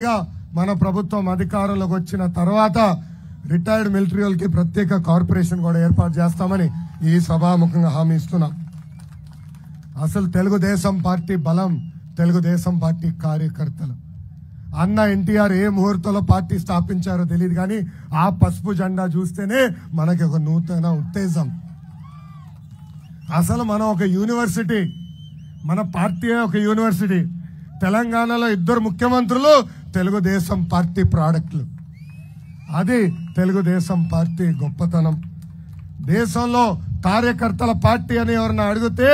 మన ప్రభుత్వం అధికారంలోకి వచ్చిన తర్వాత రిటైర్డ్ మిలిటరీ వాళ్ళకి ప్రత్యేక కార్పొరేషన్ కూడా ఏర్పాటు చేస్తామని ఈ సభాముఖంగా హామీ ఇస్తున్నాం. అసలు తెలుగుదేశం పార్టీ బలం తెలుగుదేశం పార్టీ కార్యకర్తలు. అన్న ఎన్టీఆర్ ఏ ముహూర్తంలో పార్టీ స్థాపించారో తెలియదు, కానీ ఆ పసుపు జెండా చూస్తేనే మనకి ఒక నూతన ఉత్తేజం. అసలు మనం ఒక యూనివర్సిటీ, మన పార్టీ ఒక యూనివర్సిటీ. తెలంగాణలో 2 ముఖ్యమంత్రులు తెలుగుదేశం పార్టీ ప్రాడక్టులు. అది తెలుగుదేశం పార్టీ గొప్పతనం. దేశంలో కార్యకర్తల పార్టీ అని ఎవరన్నా అడిగితే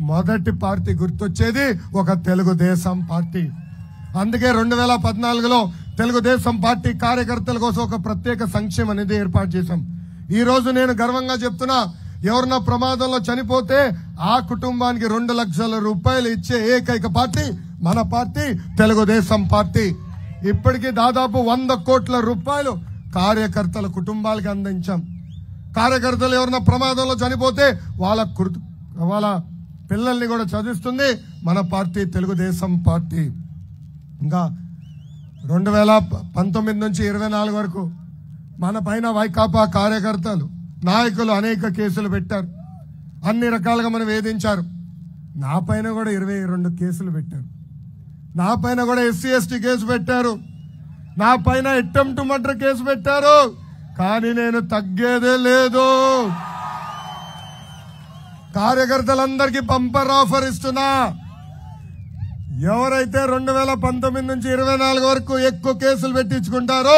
మొదటి పార్టీ గుర్తొచ్చేది ఒక తెలుగుదేశం పార్టీ. అందుకే 2014లో తెలుగుదేశం పార్టీ కార్యకర్తల కోసం ఒక ప్రత్యేక సంక్షేమ నిధి ఏర్పాటు చేశాం. ఈ రోజు నేను గర్వంగా చెప్తున్నా, ఎవరన్నా ప్రమాదంలో చనిపోతే ఆ కుటుంబానికి 2 లక్షల రూపాయలు ఇచ్చే ఏకైక పార్టీ మన పార్టీ తెలుగుదేశం పార్టీ. ఇప్పటికీ దాదాపు 100 కోట్ల రూపాయలు కార్యకర్తల కుటుంబాలకి అందించాం. కార్యకర్తలు ఎవరన్నా ప్రమాదంలో చనిపోతే వాళ్ళ పిల్లల్ని కూడా చదివిస్తుంది మన పార్టీ తెలుగుదేశం పార్టీ. ఇంకా 2019 నుంచి 24 వరకు మన పైన వైకాపా కార్యకర్తలు నాయకులు అనేక కేసులు పెట్టారు. అన్ని రకాలుగా మనం వేధించారు. నా పైన కూడా 22 కేసులు పెట్టారు. నా పైన కూడా SC/ST కేసు పెట్టారు. నా పైన అటెంప్ట్ మర్డర్ కేసు పెట్టారు. కానీ నేను తగ్గేదే లేదు. కార్యకర్తలందరికీ బంపర్ ఆఫర్ ఇస్తున్నా. ఎవరైతే 2019 నుంచి 24 వరకు ఎక్కువ కేసులు పెట్టించుకుంటారో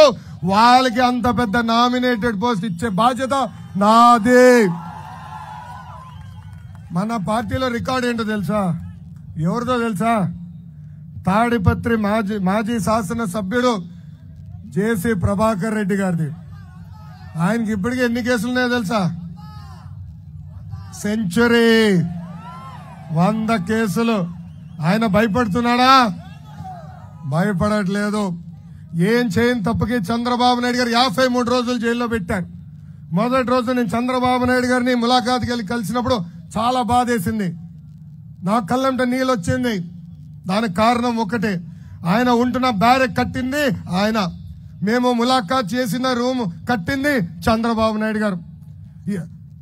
వాళ్ళకి అంత పెద్ద నామినేటెడ్ పోస్ట్ ఇచ్చే బాధ్యత నాది. మన పార్టీలో రికార్డు ఏంటో తెలుసా? ఎవరిదో తెలుసా? తాడిపత్రి మాజీ శాసన సభ్యుడు జేసీ ప్రభాకర్ రెడ్డి గారిది. ఆయనకి ఇప్పటికీ ఎన్ని కేసులున్నాయో తెలుసా? సెంచరీ, 100 కేసులు. ఆయన భయపడుతున్నాడా? భయపడట్లేదు. ఏం చేయని తప్పకి చంద్రబాబు నాయుడు గారు 53 రోజులు జైల్లో పెట్టారు. మొదటి రోజు నేను చంద్రబాబు నాయుడు గారిని ములాఖాత్కి వెళ్ళి కలిసినప్పుడు చాలా బాధేసింది. నా కళ్ళంట నీళ్ళు వచ్చింది. దానికి కారణం ఒకటే, ఆయన ఉంటున్న బ్యారెక్ కట్టింది ఆయన. మేము ములాఖాత్ చేసిన రూమ్ కట్టింది చంద్రబాబు నాయుడు గారు.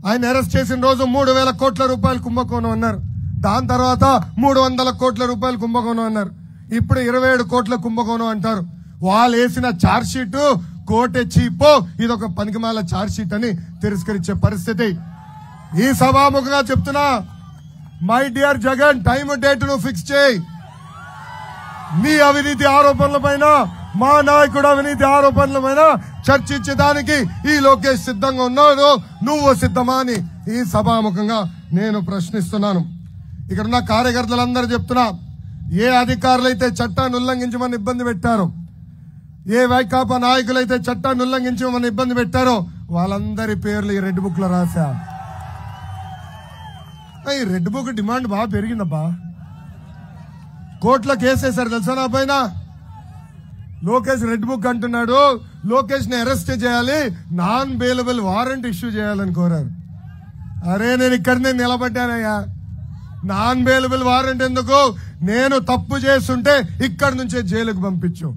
ఆయన అరెస్ట్ చేసిన రోజు 3,000 కోట్ల రూపాయలు కుంభకోణం అన్నారు. దాని తర్వాత 300 కోట్ల రూపాయలు కుంభకోణం అన్నారు. ఇప్పుడు 27 కోట్ల కుంభకోణం అంటారు. వాళ్ళు వేసిన ఛార్జ్ షీట్ కోటే చీపో, ఇదొక పనికిమాల ఛార్జ్ షీట్ అని తిరస్కరించే పరిస్థితి. ఈ సభాముఖంగా చెప్తున్నా, my dear Jagan, time date ను ఫిక్స్ చేయి. నీ అవినీతి ఆరోపణల పైన, మా నాయకుడు అవినీతి ఆరోపణల పైన చర్చించడానికి ఈ లోకేష్ సిద్ధంగా ఉన్నాడు. నువ్వు సిద్ధమా అని ఈ సభాముఖంగా నేను ప్రశ్నిస్తున్నాను. ఇక్కడ ఉన్న కార్యకర్తలందరూ చెప్తున్నా, ఏ అధికారులైతే చట్టాన్ని ఉల్లంఘించమని ఇబ్బంది పెట్టారో, ఏ వైకాపా నాయకులైతే చట్టాన్ని ఉల్లంఘించమని ఇబ్బంది పెట్టారో వాళ్ళందరి పేర్లు ఈ రెడ్ బుక్ లో రాశా. ఈ రెడ్ బుక్ డిమాండ్ బాగా పెరిగిందబ్బా. కోర్టులో కేసేశారు తెలుసా నా పైన. లోకేష్ రెడ్ బుక్ అంటున్నాడు, లోకేష్ ని అరెస్ట్ చేయాలి, నాన్ బెయిలబుల్ వారెంట్ ఇష్యూ చేయాలని కోరారు. అరే నేను ఇక్కడనే నిలబడ్డానయ్యా. నాన్ బెయిలబుల్ వారెంట్ ఎందుకు? నేను తప్పు చేస్తుంటే ఇక్కడి నుంచే జైలుకు పంపించు.